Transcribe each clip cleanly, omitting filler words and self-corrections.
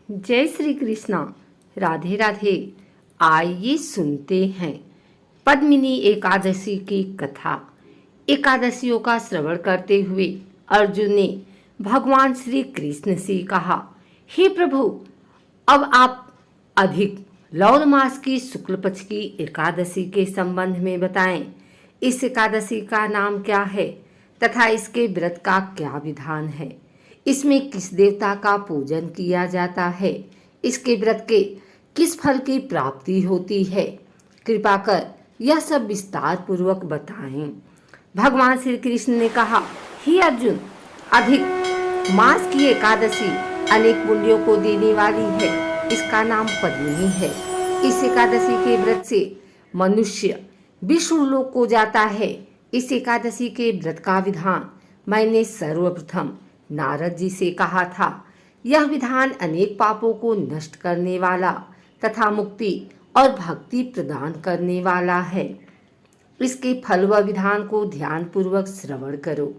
जय श्री कृष्णा। राधे राधे। आइए सुनते हैं पद्मिनी एकादशी की कथा। एकादशियों का श्रवण करते हुए अर्जुन ने भगवान श्री कृष्ण से कहा, हे प्रभु, अब आप अधिक लौल मास की शुक्ल पक्ष की एकादशी के संबंध में बताएं। इस एकादशी का नाम क्या है तथा इसके व्रत का क्या विधान है? इसमें किस देवता का पूजन किया जाता है? इसके व्रत के किस फल की प्राप्ति होती है? कृपा कर यह सब विस्तार पूर्वक बताएं। भगवान श्री कृष्ण ने कहा, हे अर्जुन, अधिक मास की एकादशी अनेक पुण्यों को देने वाली है। इसका नाम पद्मिनी है। इस एकादशी के व्रत से मनुष्य विष्णुलोक को जाता है। इस एकादशी के व्रत का विधान मैंने सर्वप्रथम नारद जी से कहा था। यह विधान अनेक पापों को नष्ट करने वाला तथा मुक्ति और भक्ति प्रदान करने वाला है। इसके फल व विधान को ध्यान पूर्वक श्रवण करो।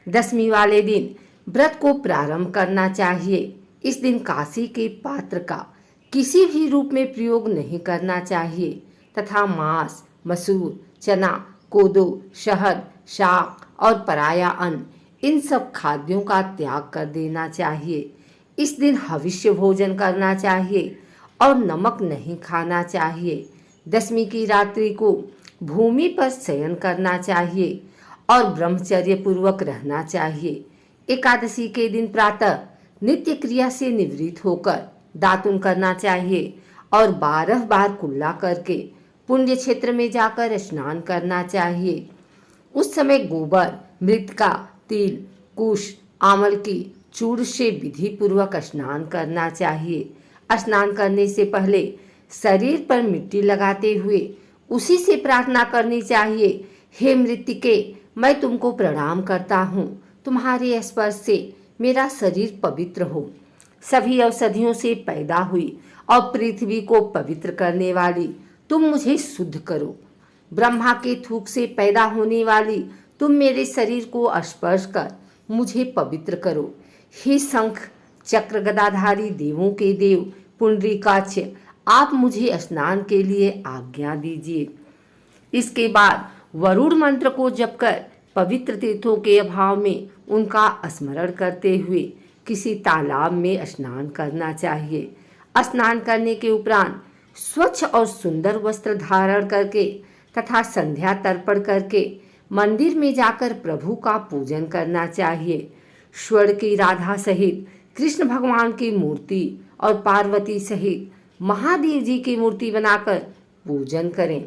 दशमी वाले दिन व्रत को प्रारंभ करना चाहिए। इस दिन काशी के पात्र का किसी भी रूप में प्रयोग नहीं करना चाहिए तथा मांस, मसूर, चना, कोदो, शहद, शाक और पराया अन्न, इन सब खाद्यों का त्याग कर देना चाहिए। इस दिन हविष्य भोजन करना चाहिए और नमक नहीं खाना चाहिए। दशमी की रात्रि को भूमि पर शयन करना चाहिए और ब्रह्मचर्य पूर्वक रहना चाहिए। एकादशी के दिन प्रातः नित्य क्रिया से निवृत्त होकर दातुन करना चाहिए और 12 बार कुल्ला करके पुण्य क्षेत्र में जाकर स्नान करना चाहिए। उस समय गोबर, मृतिका, तिल, कुश, आमल की चूर्ण से विधि पूर्वक स्नान करना चाहिए। स्नान करने से पहले शरीर पर मिट्टी लगाते हुए उसी से प्रार्थना करनी चाहिए, हे मृतिके, मैं तुमको प्रणाम करता हूँ। तुम्हारे स्पर्श से मेरा शरीर पवित्र हो। सभी औषधियों से पैदा हुई और पृथ्वी को पवित्र करने वाली तुम मुझे शुद्ध करो। ब्रह्मा के थूक से पैदा होने वाली तुम मेरे शरीर को स्पर्श कर मुझे पवित्र करो। हे शंख चक्र गदाधारी देवों के देव पुंडरीकाक्ष, आप मुझे स्नान के लिए आज्ञा दीजिए। इसके बाद वरुण मंत्र को जप कर पवित्र तीर्थों के अभाव में उनका स्मरण करते हुए किसी तालाब में स्नान करना चाहिए। स्नान करने के उपरांत स्वच्छ और सुंदर वस्त्र धारण करके तथा संध्या तर्पण करके मंदिर में जाकर प्रभु का पूजन करना चाहिए। स्वर्ण की राधा सहित कृष्ण भगवान की मूर्ति और पार्वती सहित महादेव जी की मूर्ति बनाकर पूजन करें।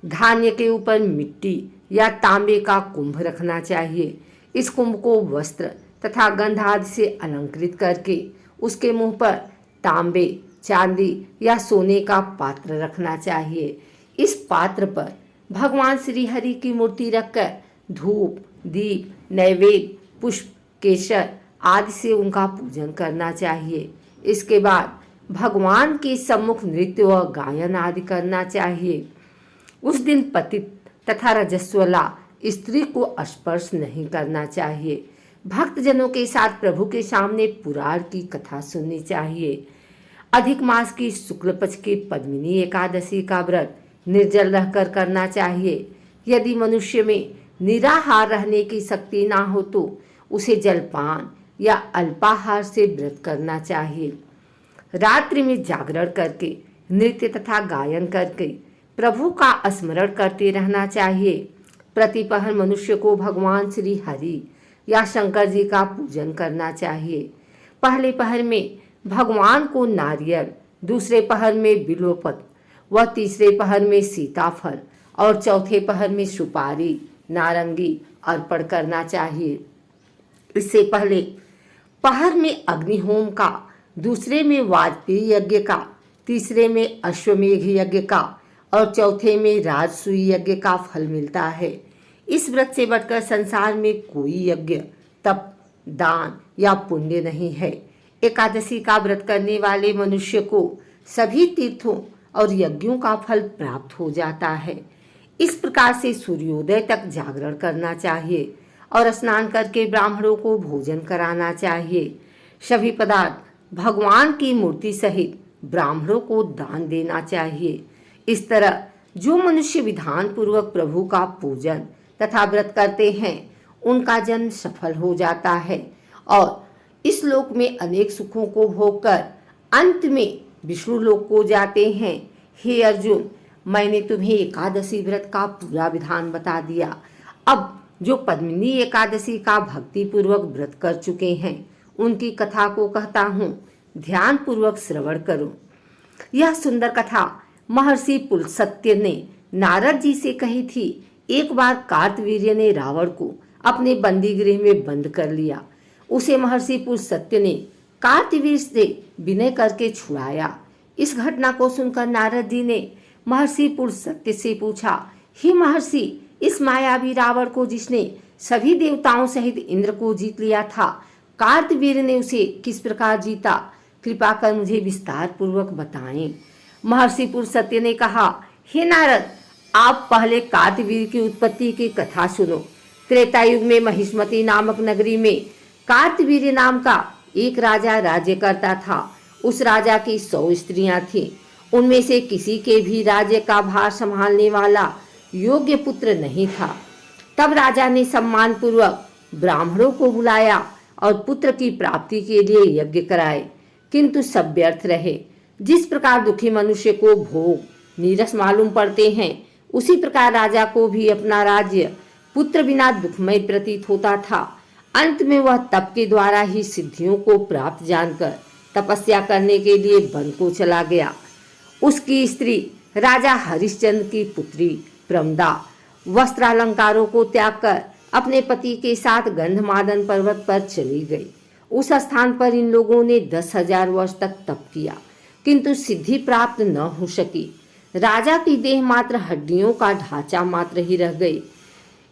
धान्य के ऊपर मिट्टी या तांबे का कुंभ रखना चाहिए। इस कुंभ को वस्त्र तथा गंध आदि से अलंकृत करके उसके मुंह पर तांबे, चांदी या सोने का पात्र रखना चाहिए। इस पात्र पर भगवान श्री हरि की मूर्ति रखकर धूप, दीप, नैवेद्य, पुष्प, केसर आदि से उनका पूजन करना चाहिए। इसके बाद भगवान के सम्मुख नृत्य व गायन आदि करना चाहिए। उस दिन पतित तथा रजस्वला स्त्री को स्पर्श नहीं करना चाहिए। भक्तजनों के साथ प्रभु के सामने पुराण की कथा सुननी चाहिए। अधिक मास की शुक्ल पक्ष की पद्मिनी एकादशी का व्रत निर्जल रहकर करना चाहिए। यदि मनुष्य में निराहार रहने की शक्ति ना हो तो उसे जलपान या अल्पाहार से व्रत करना चाहिए। रात्रि में जागरण करके नृत्य तथा गायन करके प्रभु का स्मरण करते रहना चाहिए। प्रतिपहर मनुष्य को भगवान श्री हरि या शंकर जी का पूजन करना चाहिए। पहले पहर में भगवान को नारियल, दूसरे पहर में बिल्वपत्र व तीसरे पहर में सीताफल और चौथे पहर में सुपारी, नारंगी अर्पण करना चाहिए। इससे पहले पहर में अग्निहोम का, दूसरे में वाजपेयी यज्ञ का, तीसरे में अश्वमेघ यज्ञ का और चौथे में राजसूय यज्ञ का फल मिलता है। इस व्रत से बढ़कर संसार में कोई यज्ञ, तप, दान या पुण्य नहीं है। एकादशी का व्रत करने वाले मनुष्य को सभी तीर्थों और यज्ञों का फल प्राप्त हो जाता है। इस प्रकार से सूर्योदय तक जागरण करना चाहिए और स्नान करके ब्राह्मणों को भोजन कराना चाहिए। सभी पदार्थ भगवान की मूर्ति सहित ब्राह्मणों को दान देना चाहिए। इस तरह जो मनुष्य विधान पूर्वक प्रभु का पूजन तथा व्रत करते हैं उनका जन्म सफल हो जाता है और इस लोक में अनेक सुखों को भोग कर अंत में विष्णु लोक को जाते हैं। हे अर्जुन, मैंने तुम्हें एकादशी व्रत का पूरा विधान बता दिया। अब जो पद्मिनी एकादशी का भक्ति पूर्वक व्रत कर चुके हैं उनकी कथा को कहता हूँ, ध्यान पूर्वक श्रवण करो। यह सुंदर कथा महर्षि पुलस्त्य ने नारद जी से कही थी। एक बार कार्तवीर्य ने रावण को अपने बंदी गृह में बंद कर लिया। उसे महर्षि पुलस्त्य ने कार्तवीर्य से विनय करके छुड़ाया। इस घटना को सुनकर नारद जी ने महर्षि पुलस्त्य से पूछा, हे महर्षि, इस मायावी रावण को जिसने सभी देवताओं सहित इंद्र को जीत लिया था, कार्तवीर्य ने उसे किस प्रकार जीता? कृपा कर मुझे विस्तार पूर्वक बताएं। महर्षि पुलस्त्य ने कहा, हे नारद, आप पहले कार्तवीर्य की उत्पत्ति की कथा सुनो। त्रेता युग में महिष्मती नामक नगरी में कार्तवीर्य नाम का एक राजा राज्य करता था। उस राजा की 100 स्त्रियां थीं। उनमें से किसी के भी राज्य का भार संभालने वाला योग्य पुत्र नहीं था। तब राजा ने सम्मान पूर्वक ब्राह्मणों को बुलाया और पुत्र की प्राप्ति के लिए यज्ञ कराए, किंतु सब व्यर्थ रहे। जिस प्रकार दुखी मनुष्य को भोग नीरस मालूम पड़ते हैं, उसी प्रकार राजा को भी अपना राज्य पुत्र बिना दुखमय प्रतीत होता था। अंत में वह तप के द्वारा ही सिद्धियों को प्राप्त जानकर तपस्या करने के लिए वन को चला गया। उसकी स्त्री राजा हरिश्चंद्र की पुत्री प्रमदा वस्त्रालंकारों को त्याग कर अपने पति के साथ गंधमादन पर्वत पर चली गई। उस स्थान पर इन लोगों ने 10,000 वर्ष तक तप किया, किंतु सिद्धि प्राप्त न हो सकी। राजा की देह मात्र हड्डियों का ढांचा मात्र ही रह गई।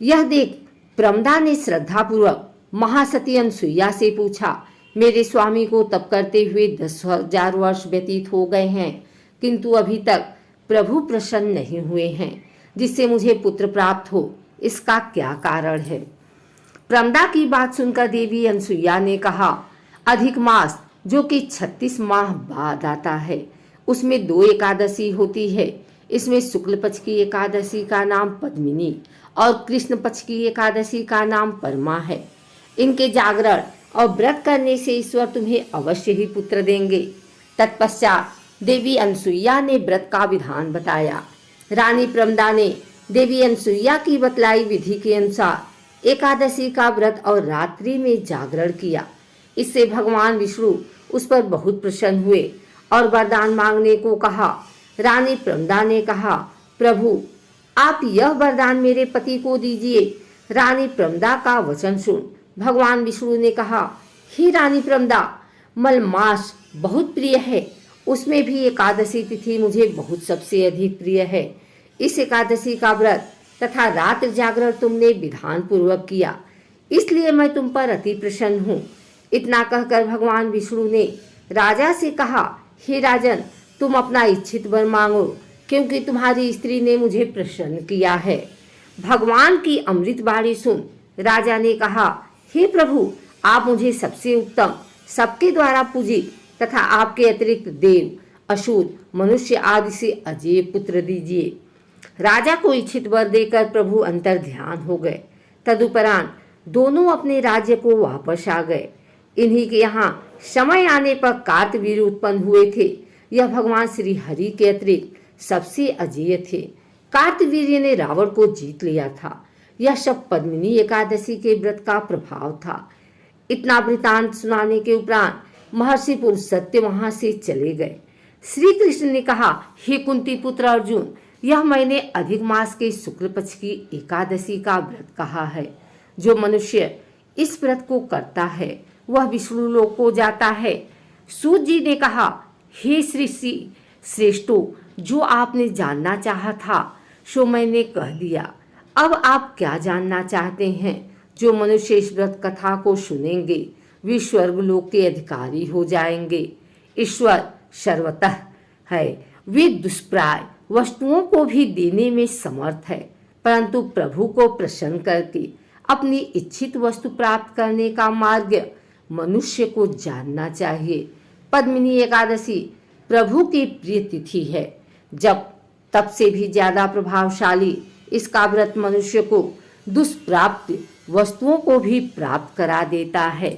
यह देख प्रमदा ने श्रद्धापूर्वक महासती अनसुईया से पूछा, मेरे स्वामी को तप करते हुए 10,000 वर्ष व्यतीत हो गए हैं, किंतु अभी तक प्रभु प्रसन्न नहीं हुए हैं जिससे मुझे पुत्र प्राप्त हो। इसका क्या कारण है? प्रमदा की बात सुनकर देवी अनसुईया ने कहा, अधिक मास जो कि 36 माह बाद आता है, उसमें 2 एकादशी होती है। इसमें शुक्ल पक्ष की एकादशी का नाम पद्मिनी और कृष्ण पक्ष की एकादशी का नाम परमा है। इनके जागरण और व्रत करने से ईश्वर तुम्हें अवश्य ही पुत्र देंगे। तत्पश्चात देवी अनसुईया ने व्रत का विधान बताया। रानी प्रमदा ने देवी अनसुईया की बतलाई विधि के अनुसार एकादशी का व्रत और रात्रि में जागरण किया। इससे भगवान विष्णु उस पर बहुत प्रसन्न हुए और वरदान मांगने को कहा। रानी प्रमदा ने कहा, प्रभु आप यह वरदान मेरे पति को दीजिए। रानी प्रमदा का वचन सुन भगवान विष्णु ने कहा, हे रानी प्रमदा, मलमास बहुत प्रिय है, उसमें भी एकादशी तिथि मुझे बहुत सबसे अधिक प्रिय है। इस एकादशी का व्रत तथा रात्रि जागरण तुमने विधान पूर्वक किया, इसलिए मैं तुम पर अति प्रसन्न हूँ। इतना कहकर भगवान विष्णु ने राजा से कहा, हे राजन, तुम अपना इच्छित वर मांगो, क्योंकि तुम्हारी स्त्री ने मुझे प्रसन्न किया है। भगवान की अमृत वाणी सुन राजा ने कहा, हे प्रभु, आप मुझे सबसे उत्तम, सबके द्वारा पूजित तथा आपके अतिरिक्त देव, असुर, मनुष्य आदि से अजेय पुत्र दीजिए। राजा को इच्छित वर देकर प्रभु अंतर ध्यान हो गए। तदुपरांत दोनों अपने राज्य को वापस आ गए। इन्हीं के यहाँ समय आने पर कार्तवीर्य उत्पन्न हुए थे। यह भगवान श्री हरि के अतिरिक्त सबसे अजेय थे। कार्तवीर्य ने रावण को जीत लिया था। यह सब पद्मिनी एकादशी के व्रत का प्रभाव था। इतना वृतांत सुनाने के उपरांत महर्षि पुलस्त्य वहां से चले गए। श्री कृष्ण ने कहा, हे कुंती पुत्र अर्जुन, यह मैंने अधिक मास के शुक्ल पक्ष की एकादशी का व्रत कहा है। जो मनुष्य इस व्रत को करता है वह विष्णु लोक को जाता है। सूत जी ने कहा, हे श्री श्रेष्ठो, जो आपने जानना चाहा था सो मैंने कह दिया। अब आप क्या जानना चाहते हैं? जो मनुष्य इस व्रत कथा को सुनेंगे वे स्वर्ग लोक के अधिकारी हो जाएंगे। ईश्वर सर्वतः है, वे दुष्प्राय वस्तुओं को भी देने में समर्थ है, परंतु प्रभु को प्रसन्न करके अपनी इच्छित वस्तु प्राप्त करने का मार्ग मनुष्य को जानना चाहिए। पद्मिनी एकादशी प्रभु की प्रिय तिथि है, जब तप से भी ज्यादा प्रभावशाली इसका व्रत मनुष्य को दुष्प्राप्त वस्तुओं को भी प्राप्त करा देता है।